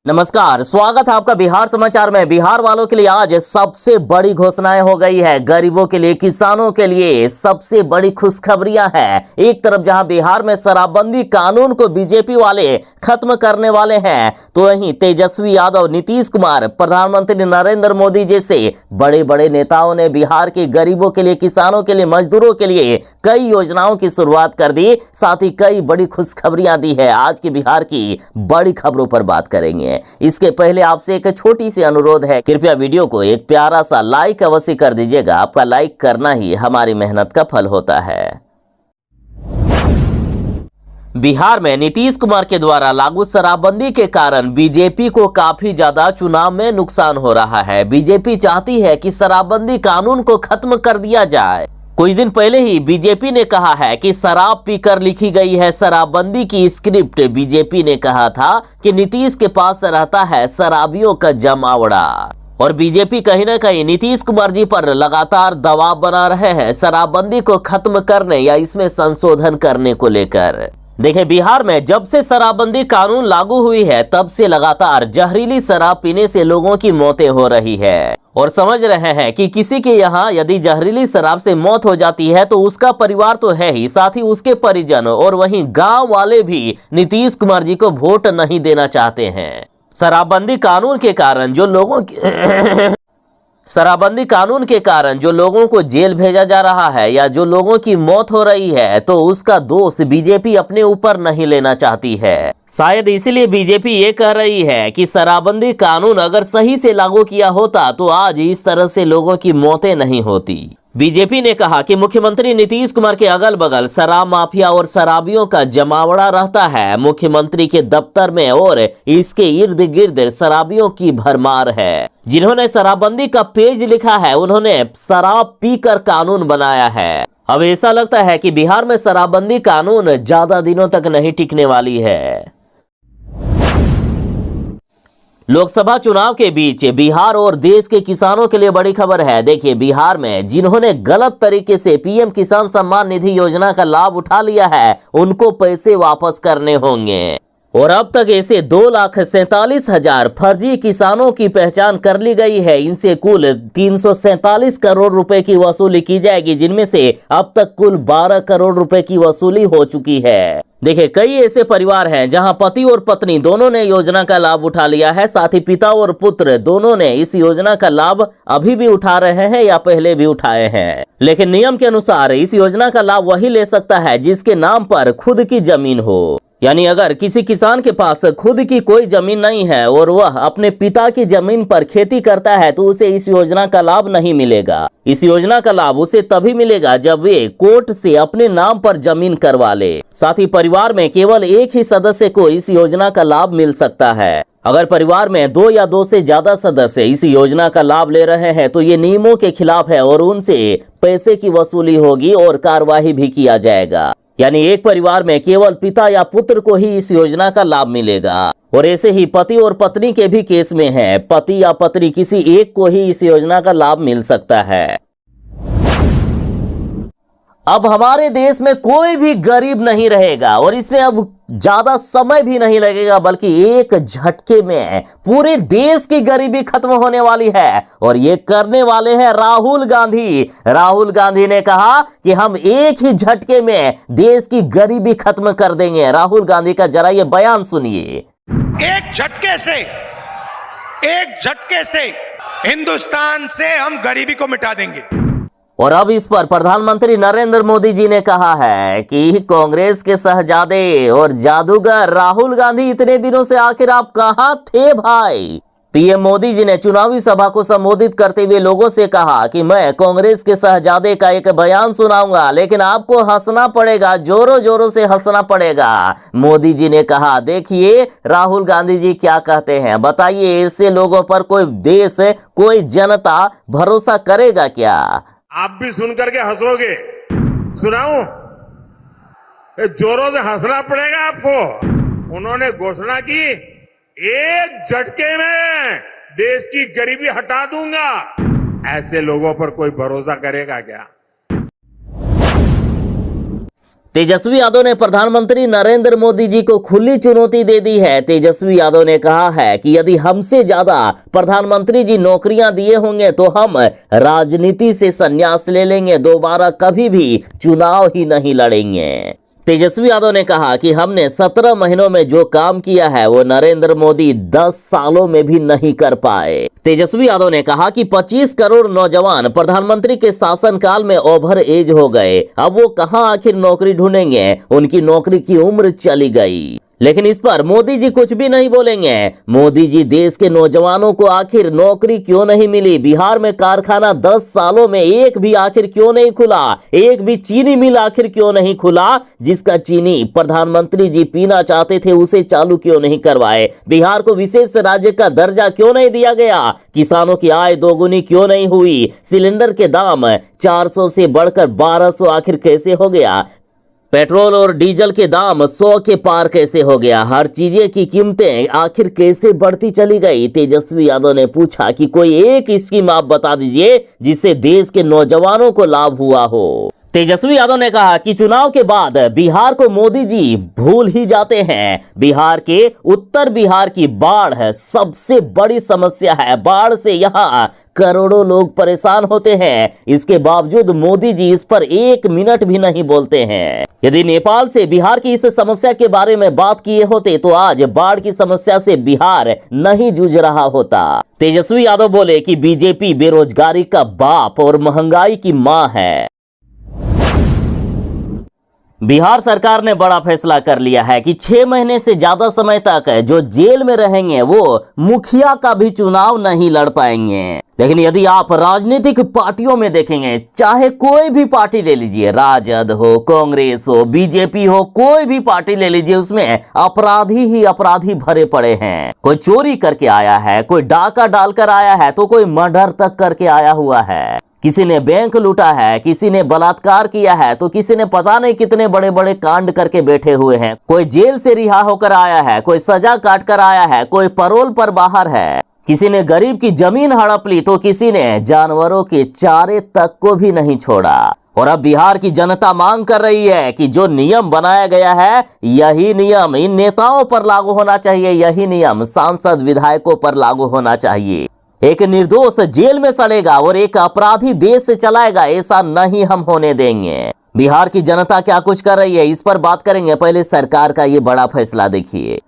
नमस्कार, स्वागत है आपका बिहार समाचार में। बिहार वालों के लिए आज सबसे बड़ी घोषणाएं हो गई है। गरीबों के लिए, किसानों के लिए सबसे बड़ी खुशखबरियां हैं। एक तरफ जहां बिहार में शराबबंदी कानून को बीजेपी वाले खत्म करने वाले हैं, तो वहीं तेजस्वी यादव, नीतीश कुमार, प्रधानमंत्री नरेंद्र मोदी जैसे बड़े बड़े नेताओं ने बिहार के गरीबों के लिए, किसानों के लिए, मजदूरों के लिए कई योजनाओं की शुरुआत कर दी। साथ ही कई बड़ी खुशखबरियां दी है। आज के बिहार की बड़ी खबरों पर बात करेंगे। इसके पहले आपसे एक छोटी सी अनुरोध है, कृपया वीडियो को एक प्यारा सा लाइक अवश्य कर दीजिएगा। आपका लाइक करना ही हमारी मेहनत का फल होता है। बिहार में नीतीश कुमार के द्वारा लागू शराबबंदी के कारण बीजेपी को काफी ज्यादा चुनाव में नुकसान हो रहा है। बीजेपी चाहती है कि शराबबंदी कानून को खत्म कर दिया जाए। कुछ दिन पहले ही बीजेपी ने कहा है कि शराब पीकर लिखी गई है शराबबंदी की स्क्रिप्ट। बीजेपी ने कहा था कि नीतीश के पास रहता है शराबियों का जमावड़ा, और बीजेपी कहीं न कहीं नीतीश कुमार जी पर लगातार दबाव बना रहे हैं शराबबंदी को खत्म करने या इसमें संशोधन करने को लेकर। देखिए, बिहार में जब से शराबबंदी कानून लागू हुई है, तब से लगातार जहरीली शराब पीने से लोगों की मौतें हो रही है। और समझ रहे हैं कि किसी के यहाँ यदि जहरीली शराब से मौत हो जाती है तो उसका परिवार तो है ही, साथ ही उसके परिजन और वहीं गांव वाले भी नीतीश कुमार जी को वोट नहीं देना चाहते हैं। शराबबंदी कानून के कारण जो लोगों की शराबबंदी कानून के कारण जो लोगों को जेल भेजा जा रहा है या जो लोगों की मौत हो रही है, तो उसका दोष बीजेपी अपने ऊपर नहीं लेना चाहती है। शायद इसीलिए बीजेपी ये कह रही है कि शराबबंदी कानून अगर सही से लागू किया होता तो आज इस तरह से लोगों की मौतें नहीं होती। बीजेपी ने कहा कि मुख्यमंत्री नीतीश कुमार के अगल बगल शराब माफिया और शराबियों का जमावड़ा रहता है। मुख्यमंत्री के दफ्तर में और इसके इर्द गिर्द शराबियों की भरमार है। जिन्होंने शराबबंदी का पेज लिखा है, उन्होंने शराब पीकर कानून बनाया है। अब ऐसा लगता है कि बिहार में शराबबंदी कानून ज्यादा दिनों तक नहीं टिकने वाली है। लोकसभा चुनाव के बीच बिहार और देश के किसानों के लिए बड़ी खबर है। देखिए, बिहार में जिन्होंने गलत तरीके से पीएम किसान सम्मान निधि योजना का लाभ उठा लिया है, उनको पैसे वापस करने होंगे। और अब तक ऐसे 2,47,000 फर्जी किसानों की पहचान कर ली गई है। इनसे कुल 347 करोड़ रुपए की वसूली की जाएगी, जिनमें से अब तक कुल 12 करोड़ रुपए की वसूली हो चुकी है। देखिए, कई ऐसे परिवार हैं जहां पति और पत्नी दोनों ने योजना का लाभ उठा लिया है। साथ ही पिता और पुत्र दोनों ने इस योजना का लाभ अभी भी उठा रहे हैं या पहले भी उठाए हैं। लेकिन नियम के अनुसार इस योजना का लाभ वही ले सकता है जिसके नाम पर खुद की जमीन हो। यानी अगर किसी किसान के पास खुद की कोई जमीन नहीं है और वह अपने पिता की जमीन पर खेती करता है, तो उसे इस योजना का लाभ नहीं मिलेगा। इस योजना का लाभ उसे तभी मिलेगा जब वे कोर्ट से अपने नाम पर जमीन करवा ले। साथ ही परिवार में केवल एक ही सदस्य को इस योजना का लाभ मिल सकता है। अगर परिवार में 2 या 2 से ज्यादा सदस्य इस योजना का लाभ ले रहे हैं, तो ये नियमों के खिलाफ है और उनसे पैसे की वसूली होगी और कार्रवाई भी किया जाएगा। यानी एक परिवार में केवल पिता या पुत्र को ही इस योजना का लाभ मिलेगा। और ऐसे ही पति और पत्नी के भी केस में है, पति या पत्नी किसी एक को ही इस योजना का लाभ मिल सकता है। अब हमारे देश में कोई भी गरीब नहीं रहेगा और इसमें अब ज्यादा समय भी नहीं लगेगा, बल्कि एक झटके में पूरे देश की गरीबी खत्म होने वाली है। और ये करने वाले हैं राहुल गांधी। राहुल गांधी ने कहा कि हम एक ही झटके में देश की गरीबी खत्म कर देंगे। राहुल गांधी का जरा ये बयान सुनिए। एक झटके से हिंदुस्तान से हम गरीबी को मिटा देंगे। और अब इस पर प्रधानमंत्री नरेंद्र मोदी जी ने कहा है कि कांग्रेस के शहजादे और जादूगर राहुल गांधी, इतने दिनों से आखिर आप कहां थे भाई। पीएम मोदी जी ने चुनावी सभा को संबोधित करते हुए लोगों से कहा कि मैं कांग्रेस के शहजादे का एक बयान सुनाऊंगा, लेकिन आपको हंसना पड़ेगा, जोरों जोरों से हंसना पड़ेगा। मोदी जी ने कहा, देखिए राहुल गांधी जी क्या कहते हैं, बताइए ऐसे लोगों पर कोई देश, कोई जनता भरोसा करेगा क्या? आप भी सुनकर के हंसोगे। सुनाऊं? जोरों से हंसना पड़ेगा आपको। उन्होंने घोषणा की, एक झटके में देश की गरीबी हटा दूंगा। ऐसे लोगों पर कोई भरोसा करेगा क्या? तेजस्वी यादव ने प्रधानमंत्री नरेंद्र मोदी जी को खुली चुनौती दे दी है। तेजस्वी यादव ने कहा है कि यदि हमसे ज्यादा प्रधानमंत्री जी नौकरियां दिए होंगे तो हम राजनीति से संन्यास ले लेंगे, दोबारा कभी भी चुनाव ही नहीं लड़ेंगे। तेजस्वी यादव ने कहा कि हमने 17 महीनों में जो काम किया है वो नरेंद्र मोदी 10 सालों में भी नहीं कर पाए। तेजस्वी यादव ने कहा कि 25 करोड़ नौजवान प्रधानमंत्री के शासनकाल में ओवर एज हो गए, अब वो कहां आखिर नौकरी ढूंढेंगे, उनकी नौकरी की उम्र चली गई। लेकिन इस पर मोदी जी कुछ भी नहीं बोलेंगे। मोदी जी देश के नौजवानों को आखिर नौकरी क्यों नहीं मिली, बिहार में कारखाना 10 सालों में एक भी आखिर क्यों नहीं खुला, एक भी चीनी मिल आखिर क्यों नहीं खुला, जिसका चीनी प्रधानमंत्री जी पीना चाहते थे उसे चालू क्यों नहीं करवाए, बिहार को विशेष राज्य का दर्जा क्यों नहीं दिया गया, किसानों की आय दोगुनी क्यों नहीं हुई, सिलेंडर के दाम 400 से बढ़कर 1200 आखिर कैसे हो गया, पेट्रोल और डीजल के दाम 100 के पार कैसे हो गया, हर चीजें की कीमतें आखिर कैसे बढ़ती चली गई। तेजस्वी यादव ने पूछा कि कोई एक स्कीम आप बता दीजिए जिससे देश के नौजवानों को लाभ हुआ हो। तेजस्वी यादव ने कहा कि चुनाव के बाद बिहार को मोदी जी भूल ही जाते हैं। बिहार के उत्तर बिहार की बाढ़ सबसे बड़ी समस्या है, बाढ़ से यहाँ करोड़ों लोग परेशान होते हैं, इसके बावजूद मोदी जी इस पर 1 मिनट भी नहीं बोलते हैं। यदि नेपाल से बिहार की इस समस्या के बारे में बात किए होते तो आज बाढ़ की समस्या से बिहार नहीं जूझ रहा होता। तेजस्वी यादव बोले कि बीजेपी बेरोजगारी का बाप और महंगाई की मां है। बिहार सरकार ने बड़ा फैसला कर लिया है कि 6 महीने से ज्यादा समय तक जो जेल में रहेंगे वो मुखिया का भी चुनाव नहीं लड़ पाएंगे। लेकिन यदि आप राजनीतिक पार्टियों में देखेंगे, चाहे कोई भी पार्टी ले लीजिए, राजद हो, कांग्रेस हो, बीजेपी हो, कोई भी पार्टी ले लीजिए, उसमें अपराधी ही अपराधी भरे पड़े हैं। कोई चोरी करके आया है, कोई डाका डालकर आया है, तो कोई मर्डर तक करके आया हुआ है, किसी ने बैंक लूटा है, किसी ने बलात्कार किया है, तो किसी ने पता नहीं कितने बड़े बड़े कांड करके बैठे हुए हैं। कोई जेल से रिहा होकर आया है, कोई सजा काट कर आया है, कोई पैरोल पर बाहर है, किसी ने गरीब की जमीन हड़प ली, तो किसी ने जानवरों के चारे तक को भी नहीं छोड़ा। और अब बिहार की जनता मांग कर रही है कि जो नियम बनाया गया है यही नियम इन नेताओं पर लागू होना चाहिए, यही नियम सांसद विधायकों पर लागू होना चाहिए। एक निर्दोष जेल में सड़ेगा और एक अपराधी देश से चलाएगा, ऐसा नहीं हम होने देंगे। बिहार की जनता क्या कुछ कर रही है, इस पर बात करेंगे। पहले सरकार का ये बड़ा फैसला देखिए।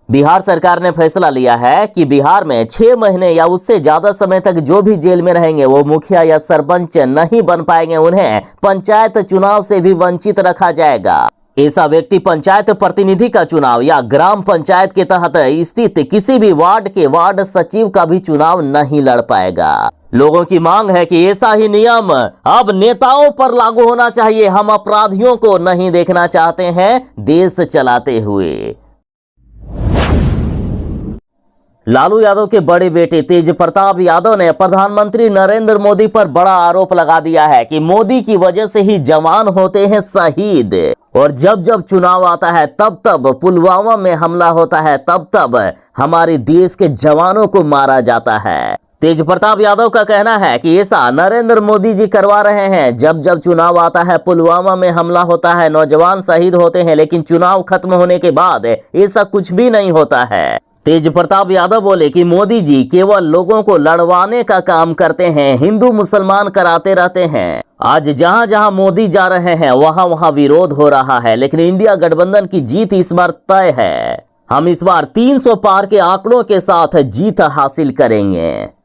बिहार सरकार ने फैसला लिया है कि बिहार में 6 महीने या उससे ज्यादा समय तक जो भी जेल में रहेंगे वो मुखिया या सरपंच नहीं बन पाएंगे, उन्हें पंचायत चुनाव से भी वंचित रखा जाएगा। ऐसा व्यक्ति पंचायत प्रतिनिधि का चुनाव या ग्राम पंचायत के तहत स्थित किसी भी वार्ड के वार्ड सचिव का भी चुनाव नहीं लड़ पाएगा। लोगों की मांग है कि ऐसा ही नियम अब नेताओं पर लागू होना चाहिए। हम अपराधियों को नहीं देखना चाहते हैं देश चलाते हुए। लालू यादव के बड़े बेटे तेज प्रताप यादव ने प्रधानमंत्री नरेंद्र मोदी पर बड़ा आरोप लगा दिया है कि मोदी की वजह से ही जवान होते हैं शहीद, और जब जब चुनाव आता है तब तब पुलवामा में हमला होता है, तब तब हमारे देश के जवानों को मारा जाता है। तेज प्रताप यादव का कहना है कि ऐसा नरेंद्र मोदी जी करवा रहे हैं। जब जब चुनाव आता है पुलवामा में हमला होता है, नौजवान शहीद होते हैं, लेकिन चुनाव खत्म होने के बाद ऐसा कुछ भी नहीं होता है। तेज प्रताप यादव बोले कि मोदी जी केवल लोगों को लड़वाने का काम करते हैं, हिंदू मुसलमान कराते रहते हैं। आज जहां जहां मोदी जा रहे हैं वहां वहां विरोध हो रहा है, लेकिन इंडिया गठबंधन की जीत इस बार तय है। हम इस बार 300 पार के आंकड़ों के साथ जीत हासिल करेंगे।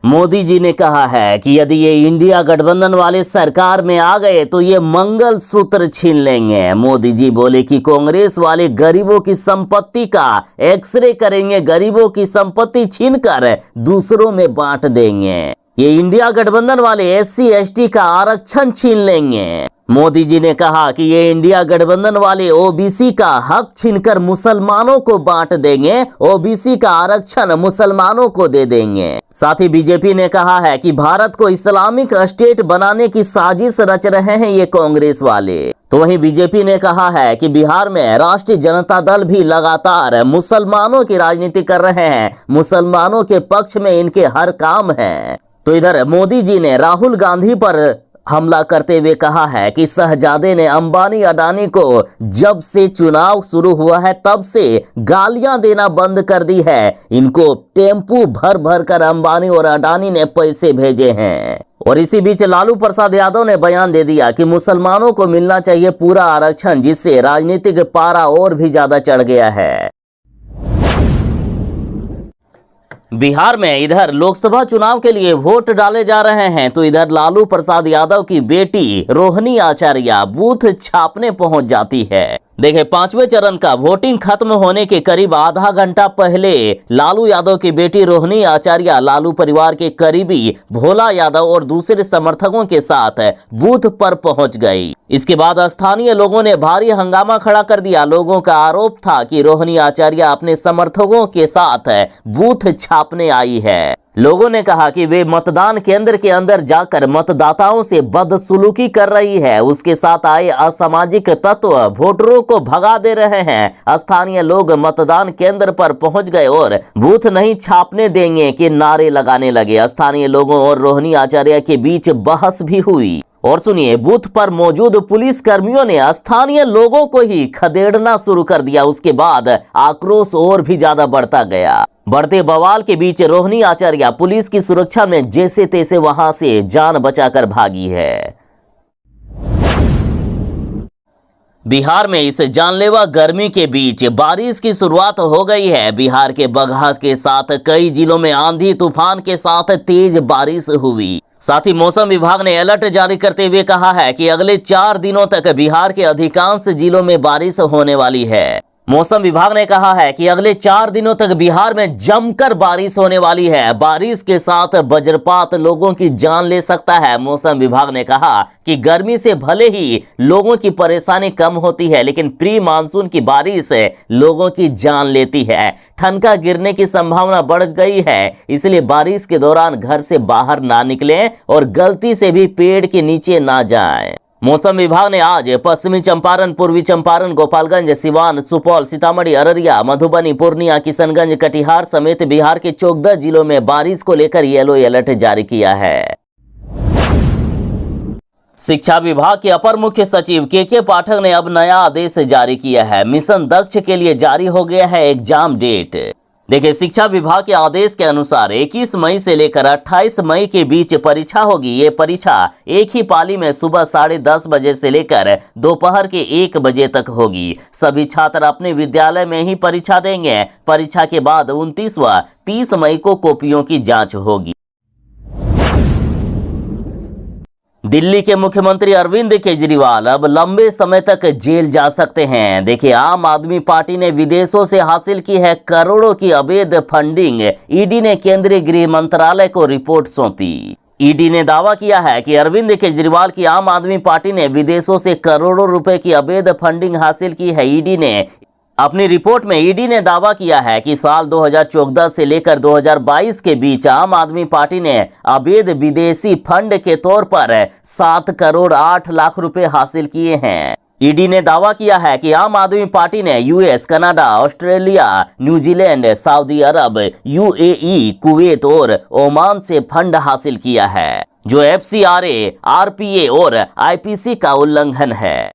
मोदी जी ने कहा है कि यदि ये इंडिया गठबंधन वाले सरकार में आ गए तो ये मंगल सूत्र छीन लेंगे। मोदी जी बोले कि कांग्रेस वाले गरीबों की संपत्ति का एक्सरे करेंगे, गरीबों की संपत्ति छीनकर दूसरों में बांट देंगे। ये इंडिया गठबंधन वाले SC ST का आरक्षण छीन लेंगे। मोदी जी ने कहा कि ये इंडिया गठबंधन वाले OBC का हक छीनकर मुसलमानों को बांट देंगे, OBC का आरक्षण मुसलमानों को दे देंगे। साथ ही बीजेपी ने कहा है कि भारत को इस्लामिक स्टेट बनाने की साजिश रच रहे हैं ये कांग्रेस वाले। तो वहीं बीजेपी ने कहा है कि बिहार में राष्ट्रीय जनता दल भी लगातार मुसलमानों की राजनीति कर रहे हैं, मुसलमानों के पक्ष में इनके हर काम है। तो इधर मोदी जी ने राहुल गांधी पर हमला करते हुए कहा है कि शहजादे ने अंबानी अडानी को जब से चुनाव शुरू हुआ है तब से गालियां देना बंद कर दी है। इनको टेम्पू भर भर कर अंबानी और अडानी ने पैसे भेजे हैं। और इसी बीच लालू प्रसाद यादव ने बयान दे दिया कि मुसलमानों को मिलना चाहिए पूरा आरक्षण, जिससे राजनीतिक पारा और भी ज्यादा चढ़ गया है। बिहार में इधर लोकसभा चुनाव के लिए वोट डाले जा रहे हैं, तो इधर लालू प्रसाद यादव की बेटी रोहिणी आचार्य बूथ छापने पहुंच जाती है। देखिए, 5वें चरण का वोटिंग खत्म होने के करीब आधा घंटा पहले लालू यादव की बेटी रोहिणी आचार्य लालू परिवार के करीबी भोला यादव और दूसरे समर्थकों के साथ बूथ पर पहुंच गई। इसके बाद स्थानीय लोगों ने भारी हंगामा खड़ा कर दिया। लोगों का आरोप था कि रोहिणी आचार्य अपने समर्थकों के साथ बूथ छापने आई है। लोगों ने कहा कि वे मतदान केंद्र के अंदर जाकर मतदाताओं से बदसलूकी कर रही है। उसके साथ आए असामाजिक तत्व वोटरों को भगा दे रहे हैं। स्थानीय लोग मतदान केंद्र पर पहुंच गए और बूथ नहीं छापने देंगे के नारे लगाने लगे। स्थानीय लोगों और रोहिणी आचार्य के बीच बहस भी हुई। और सुनिए, बूथ पर मौजूद पुलिस कर्मियों ने स्थानीय लोगों को ही खदेड़ना शुरू कर दिया। उसके बाद आक्रोश और भी ज्यादा बढ़ता गया। बढ़ते बवाल के बीच रोहिणी आचार्य पुलिस की सुरक्षा में जैसे तैसे वहां से जान बचाकर भागी है। बिहार में इस जानलेवा गर्मी के बीच बारिश की शुरुआत हो गई है। बिहार के बगहा के साथ कई जिलों में आंधी तूफान के साथ तेज बारिश हुई। साथ ही मौसम विभाग ने अलर्ट जारी करते हुए कहा है कि अगले 4 दिनों तक बिहार के अधिकांश जिलों में बारिश होने वाली है। मौसम विभाग ने कहा है कि अगले 4 दिनों तक बिहार में जमकर बारिश होने वाली है। बारिश के साथ वज्रपात लोगों की जान ले सकता है। मौसम विभाग ने कहा कि गर्मी से भले ही लोगों की परेशानी कम होती है, लेकिन प्री मानसून की बारिश लोगों की जान लेती है। ठनका गिरने की संभावना बढ़ गई है, इसलिए बारिश के दौरान घर से बाहर ना निकलें और गलती से भी पेड़ के नीचे ना जाएं। मौसम विभाग ने आज पश्चिमी चंपारण, पूर्वी चंपारण, गोपालगंज, सिवान, सुपौल, सीतामढ़ी, अररिया, मधुबनी, पूर्णिया, किशनगंज, कटिहार समेत बिहार के 14 जिलों में बारिश को लेकर येलो अलर्ट जारी किया है। शिक्षा विभाग के अपर मुख्य सचिव के पाठक ने अब नया आदेश जारी किया है। मिशन दक्ष के लिए जारी हो गया है एग्जाम डेट। देखिए, शिक्षा विभाग के आदेश के अनुसार 21 मई से लेकर 28 मई के बीच परीक्षा होगी। ये परीक्षा एक ही पाली में सुबह 10:30 बजे से लेकर दोपहर के 1 बजे तक होगी। सभी छात्र अपने विद्यालय में ही परीक्षा देंगे। परीक्षा के बाद 29 व 30 मई को कॉपियों की जांच होगी। दिल्ली के मुख्यमंत्री अरविंद केजरीवाल अब लंबे समय तक जेल जा सकते हैं। देखिए, आम आदमी पार्टी ने विदेशों से हासिल की है करोड़ों की अवैध फंडिंग। ईडी ने केंद्रीय गृह मंत्रालय को रिपोर्ट सौंपी। ईडी ने दावा किया है कि अरविंद केजरीवाल की आम आदमी पार्टी ने विदेशों से करोड़ों रुपए की अवैध फंडिंग हासिल की है। अपनी रिपोर्ट में ईडी ने दावा किया है कि साल 2014 से लेकर 2022 के बीच आम आदमी पार्टी ने अवैध विदेशी फंड के तौर पर 7 करोड़ 8 लाख रुपए हासिल किए हैं। ईडी ने दावा किया है कि आम आदमी पार्टी ने US, Canada, Australia, New Zealand, Saudi Arab, UAE, Kuwait और ओमान से फंड हासिल किया है, जो एफसीआरए, आरपीए और आईपीसी का उल्लंघन है।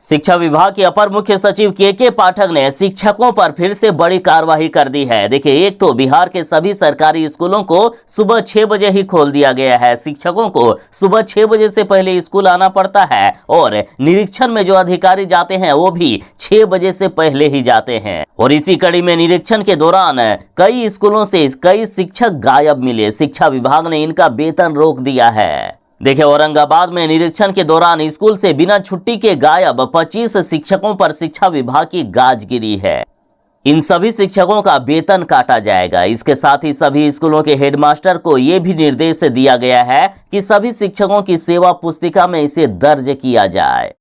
शिक्षा विभाग के अपर मुख्य सचिव के पाठक ने शिक्षकों पर फिर से बड़ी कार्रवाई कर दी है। देखिए, एक तो बिहार के सभी सरकारी स्कूलों को सुबह 6 बजे ही खोल दिया गया है। शिक्षकों को सुबह 6 बजे से पहले स्कूल आना पड़ता है और निरीक्षण में जो अधिकारी जाते हैं वो भी 6 बजे से पहले ही जाते हैं। और इसी कड़ी में निरीक्षण के दौरान कई स्कूलों से कई शिक्षक गायब मिले। शिक्षा विभाग ने इनका वेतन रोक दिया है। देखिए, औरंगाबाद में निरीक्षण के दौरान स्कूल से बिना छुट्टी के गायब 25 शिक्षकों पर शिक्षा विभाग की गाज गिरी है। इन सभी शिक्षकों का वेतन काटा जाएगा। इसके साथ ही सभी स्कूलों के हेडमास्टर को यह भी निर्देश दिया गया है कि सभी शिक्षकों की सेवा पुस्तिका में इसे दर्ज किया जाए।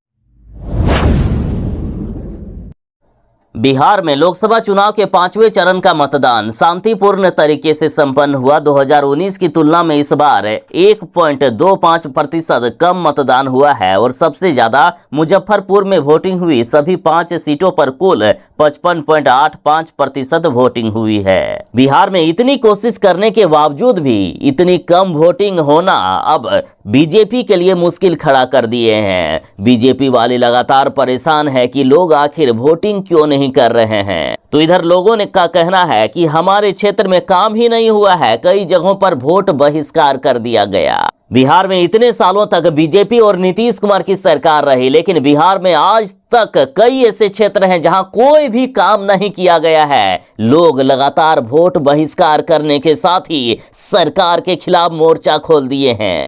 बिहार में लोकसभा चुनाव के 5वें चरण का मतदान शांतिपूर्ण तरीके से संपन्न हुआ। 2019 की तुलना में इस बार 1.25% कम मतदान हुआ है और सबसे ज्यादा मुजफ्फरपुर में वोटिंग हुई। सभी 5 सीटों पर कुल 55.85% वोटिंग हुई है। बिहार में इतनी कोशिश करने के बावजूद भी इतनी कम वोटिंग होना अब बीजेपी के लिए मुश्किल खड़ा कर दिए हैं। बीजेपी वाले लगातार परेशान है कि लोग आखिर वोटिंग क्यों नहीं कर रहे हैं। तो इधर लोगों ने का कहना है कि हमारे क्षेत्र में काम ही नहीं हुआ है, कई जगहों पर वोट बहिष्कार कर दिया गया। बिहार में इतने सालों तक बीजेपी और नीतीश कुमार की सरकार रही, लेकिन बिहार में आज तक कई ऐसे क्षेत्र हैं जहां कोई भी काम नहीं किया गया है। लोग लगातार वोट बहिष्कार करने के साथ ही सरकार के खिलाफ मोर्चा खोल दिए हैं।